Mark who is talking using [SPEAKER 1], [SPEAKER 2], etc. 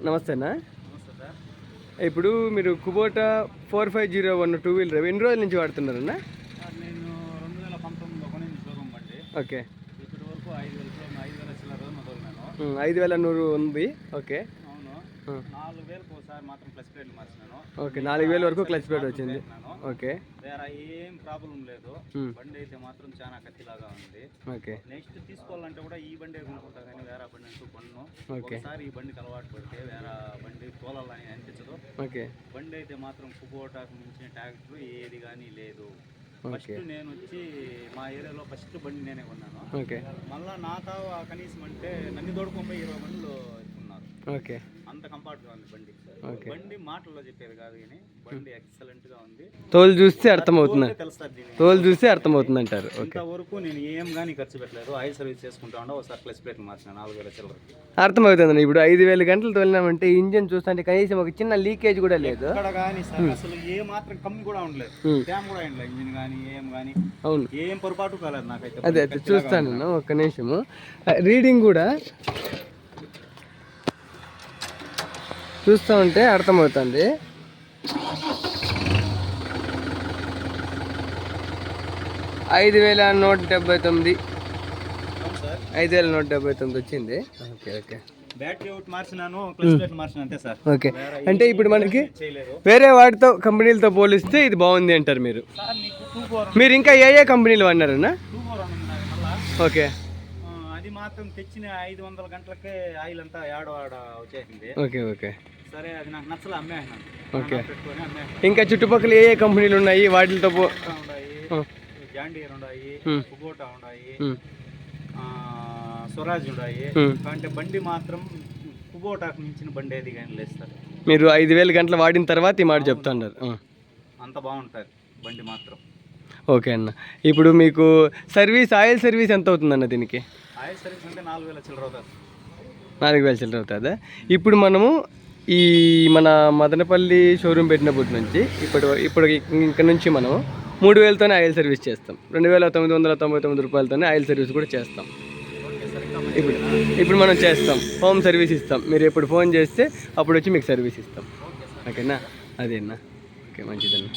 [SPEAKER 1] నమస్తే అన్న. ఇప్పుడు మీరు కుబోటా 4501 టూ వీలర్ ఎన్ని రోజుల నుంచి వాడుతున్నారన్నా?
[SPEAKER 2] నేను 2019లో కొనింది షోరూమ్ బండి.
[SPEAKER 1] ఓకే.
[SPEAKER 2] ఇప్పటి వరకు 5,000 చిల్లర మొదలున్నాను.
[SPEAKER 1] 5100 ఉంది. ఓకే.
[SPEAKER 2] అవును. 4,000కు ఒకసారి మాత్రం క్లచ్ ప్లేట్లు మార్చినాను.
[SPEAKER 1] ఓకే, 4000 వరకు క్లచ్ ప్లేట్ వచ్చింది. ఓకే.
[SPEAKER 2] వేరే ఏం ప్రాబ్లం లేదు. బండి అయితే మాత్రం చాలా కత్తిలాగా ఉంది.
[SPEAKER 1] ఓకే.
[SPEAKER 2] నెక్స్ట్ తీసుకోవాలంటే కూడా ఈ బండి కొనుక్కుంటా కానీ వేరే బండి అంటూ కొన్ను. ఒకసారి ఈ బండికి అలవాటు పడితే వేరే బండి తోలాలని అనిపించదు.
[SPEAKER 1] ఓకే.
[SPEAKER 2] బండి అయితే మాత్రం కుబోటాకు మించిన ట్రాక్టర్ ఏది కానీ లేదు. ఫస్ట్ నేను వచ్చి మా ఏరియాలో ఫస్ట్ బండి నేనే కొన్నాను.
[SPEAKER 1] ఓకే.
[SPEAKER 2] మళ్ళీ నాతో కనీసం అంటే నన్ను తోడుకొని 20 బండ్లు ఎక్కున్నారు.
[SPEAKER 1] ఓకే.
[SPEAKER 2] అంత కంఫర్ట్గా ఉంది బండి. బండి మాటల్లో చెప్పేది కాదు కానీ బండి ఎక్సలెంట్ గా ఉంది.
[SPEAKER 1] తోలు చూస్తే అర్థమవుతుంది,
[SPEAKER 2] తెలుస్తుంది.
[SPEAKER 1] తోలు చూస్తే అర్థమవుతుంది అంటారు.
[SPEAKER 2] ఇంతవరకు నేను ఏం కానీ ఖర్చు పెట్టలేదు. ఆయిల్ సర్వీస్ చేసుకుంటా ఉండే ఒకసారి క్లచ్ ప్లేట్ మార్చిన 4,000 చిల్లర.
[SPEAKER 1] అర్థమవుతుంది. ఇప్పుడు 5,000 గంటలు తోలినామంటే ఇంజిన్ చూస్తుంటే కనీసం ఒక చిన్న లీకేజ్ కూడా లేదు
[SPEAKER 2] ఇక్కడ కానీ. అసలు ఏ మాత్రం కమ్మి కూడా ఉండలేదు. డ్యామ్ కూడా ఉండలేదు. ఇంజిన్ కానీ ఏం కానీ. అవును, ఏం పొరపాటు కాలేదు నాకైతే.
[SPEAKER 1] అదే చూస్తాను ఒక్క నిమిషము. రీడింగ్ కూడా చూస్తూ ఉంటే అర్థమవుతుంది. 5,179 5,179 వచ్చింది. ఓకే. ఓకే.
[SPEAKER 2] బ్యాటరీ అవుట్ మార్చినాను, క్లచ్ ప్లేట్ మార్చినా అంతే సార్.
[SPEAKER 1] ఓకే. అంటే ఇప్పుడు మనకి వేరే వాటితో కంపెనీలతో పోలిస్తే ఇది బాగుంది అంటారు మీరు. మీరు ఇంకా ఏ కంపెనీలు వాడినారన్నా? ఓకే.
[SPEAKER 2] అది మాత్రం తెచ్చిన 500 గంటలకే ఆయిల్ అంతా ఆడ వచ్చేసింది.
[SPEAKER 1] ఓకే. ఓకే.
[SPEAKER 2] సరే, అది నాకు నచ్చలే, అమ్మేసినాను.
[SPEAKER 1] ఓకే. ఇంకా చుట్టుపక్కల ఏ కంపెనీలు ఉన్నాయి వాటితో?
[SPEAKER 2] జాండీర్ ఉన్నాయి, కుబోటా ఉన్నాయి, స్వరాజ్ ఉన్నాయి. అంటే బండి మాత్రం కుబోటాకు మించిన బండి ఏది కానీ లేదు సార్.
[SPEAKER 1] మీరు 5,000 గంటలు వాడిన తర్వాత ఈ మాట చెప్తున్నారు.
[SPEAKER 2] అంత బాగుంటుంది బండి మాత్రం.
[SPEAKER 1] ఓకే అన్న. ఇప్పుడు మీకు సర్వీస్, ఆయిల్ సర్వీస్ ఎంత అవుతుందన్న దీనికి?
[SPEAKER 2] ఆయిల్ సర్వీస్ అంటే 4,000 చిల్లర అవుతుంది.
[SPEAKER 1] 4,000 చిల్లర అవుతుందా? ఇప్పుడు మనము ఈ మన మదనపల్లి షోరూమ్ పెట్టినప్పటి నుంచి ఇప్పుడు ఇక్కడ నుంచి మనము 3,000తోనే ఆయిల్ సర్వీస్ చేస్తాం. 2,999 రూపాయలతోనే ఆయిల్ సర్వీస్ కూడా చేస్తాం. ఇప్పుడు మనం చేస్తాం, హోమ్ సర్వీస్ ఇస్తాం. మీరు ఎప్పుడు ఫోన్ చేస్తే అప్పుడు వచ్చి మీకు సర్వీస్ ఇస్తాం. ఓకేనా? అదేనా? ఓకే, మంచిదన్నా.